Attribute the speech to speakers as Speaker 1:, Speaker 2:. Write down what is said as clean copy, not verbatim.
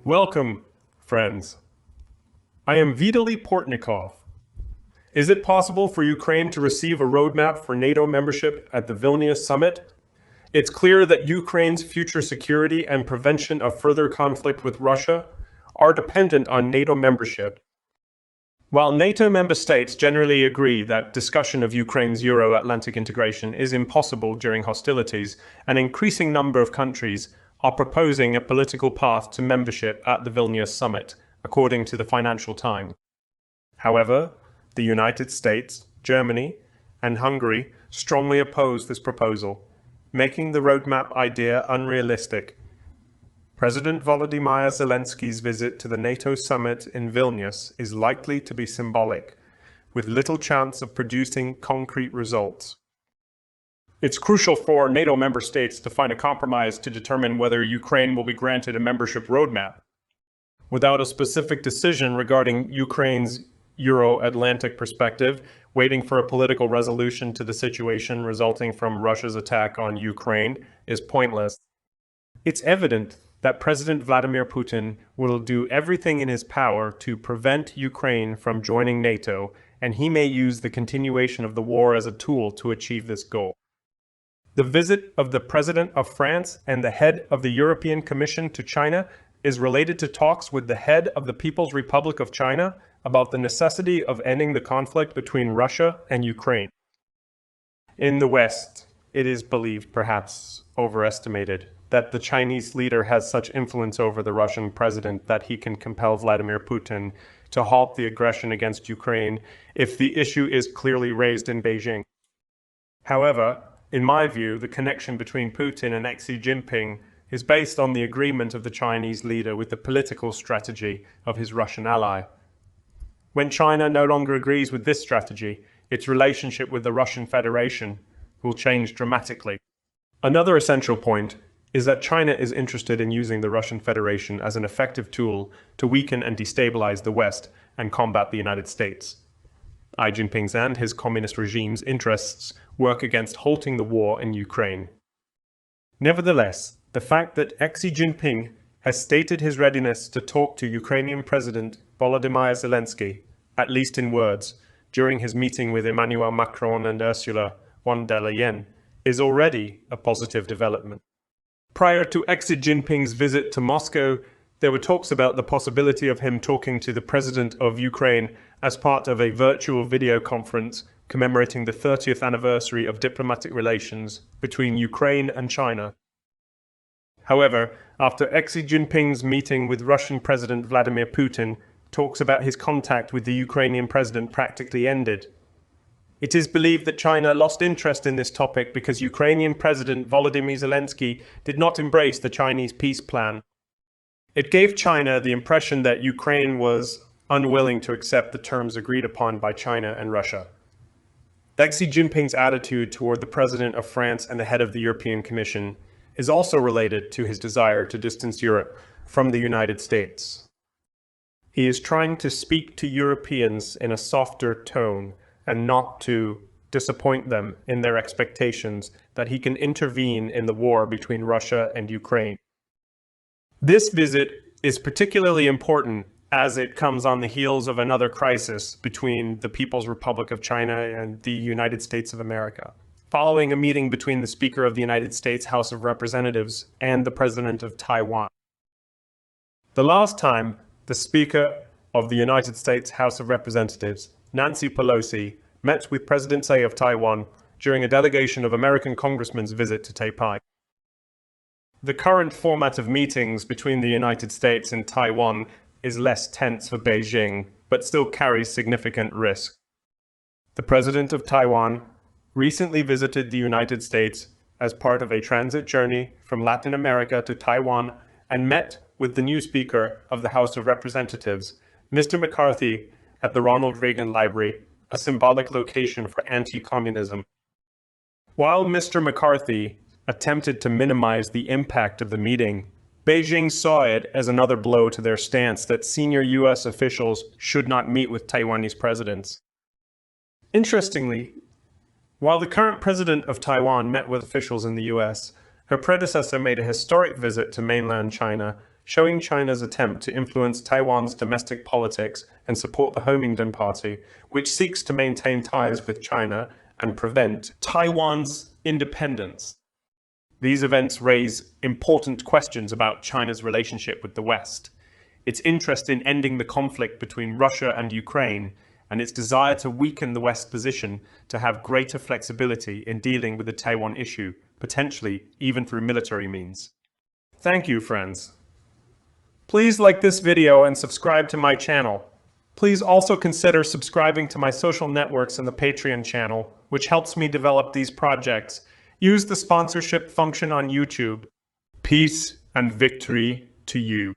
Speaker 1: Welcome, friends. I am Vitaly Portnikov. Is it possible for Ukraine to receive a roadmap for NATO membership at the Vilnius summit? It's clear that Ukraine's future security and prevention of further conflict with Russia are dependent on NATO membership. While NATO member states generally agree that discussion of Ukraine's Euro-Atlantic integration is impossible during hostilities, an increasing number of countries are proposing a political path to membership at the Vilnius summit, according to the Financial Times. However, the United States, Germany, and Hungary strongly oppose this proposal, making the roadmap idea unrealistic. President Volodymyr Zelensky's visit to the NATO summit in Vilnius is likely to be symbolic, with little chance of producing concrete results. It's crucial for NATO member states to find a compromise to determine whether Ukraine will be granted a membership roadmap. Without a specific decision regarding Ukraine's Euro-Atlantic perspective, waiting for a political resolution to the situation resulting from Russia's attack on Ukraine is pointless. It's evident that President Vladimir Putin will do everything in his power to prevent Ukraine from joining NATO, and he may use the continuation of the war as a tool to achieve this goal. The visit of the President of France and the head of the European Commission to China is related to talks with the head of the People's Republic of China about the necessity of ending the conflict between Russia and Ukraine. In the West, it is believed, perhaps overestimated, that the Chinese leader has such influence over the Russian president that he can compel Vladimir Putin to halt the aggression against Ukraine if the issue is clearly raised in Beijing. However, in my view, the connection between Putin and Xi Jinping is based on the agreement of the Chinese leader with the political strategy of his Russian ally. When China no longer agrees with this strategy, its relationship with the Russian Federation will change dramatically. Another essential point is that China is interested in using the Russian Federation as an effective tool to weaken and destabilize the West and combat the United States. Xi Jinping's and his communist regime's interests work against halting the war in Ukraine. Nevertheless, the fact that Xi Jinping has stated his readiness to talk to Ukrainian President Volodymyr Zelensky, at least in words, during his meeting with Emmanuel Macron and Ursula von der Leyen, is already a positive development. Prior to Xi Jinping's visit to Moscow, there were talks about the possibility of him talking to the President of Ukraine as part of a virtual video conference commemorating the 30th anniversary of diplomatic relations between Ukraine and China. However, after Xi Jinping's meeting with Russian President Vladimir Putin, talks about his contact with the Ukrainian president practically ended. It is believed that China lost interest in this topic because Ukrainian President Volodymyr Zelensky did not embrace the Chinese peace plan. It gave China the impression that Ukraine was unwilling to accept the terms agreed upon by China and Russia. Xi Jinping's attitude toward the President of France and the head of the European Commission is also related to his desire to distance Europe from the United States. He is trying to speak to Europeans in a softer tone and not to disappoint them in their expectations that he can intervene in the war between Russia and Ukraine. This visit is particularly important as it comes on the heels of another crisis between the People's Republic of China and the United States of America, following a meeting between the Speaker of the United States House of Representatives and the President of Taiwan. The last time the Speaker of the United States House of Representatives, Nancy Pelosi, met with President Tsai of Taiwan during a delegation of American congressmen's visit to Taipei. The current format of meetings between the United States and Taiwan is less tense for Beijing, but still carries significant risk. The President of Taiwan recently visited the United States as part of a transit journey from Latin America to Taiwan and met with the new Speaker of the House of Representatives, Mr. McCarthy, at the Ronald Reagan Library, a symbolic location for anti-communism. While Mr. McCarthy attempted to minimize the impact of the meeting, Beijing saw it as another blow to their stance that senior U.S. officials should not meet with Taiwanese presidents. Interestingly, while the current president of Taiwan met with officials in the US, her predecessor made a historic visit to mainland China, showing China's attempt to influence Taiwan's domestic politics and support the Kuomintang Party, which seeks to maintain ties with China and prevent Taiwan's independence. These events raise important questions about China's relationship with the West, its interest in ending the conflict between Russia and Ukraine, and its desire to weaken the West's position to have greater flexibility in dealing with the Taiwan issue, potentially even through military means. Thank you, friends. Please like this video and subscribe to my channel. Please also consider subscribing to my social networks and the Patreon channel, which helps me develop these projects. Use the sponsorship function on YouTube. Peace and victory to you.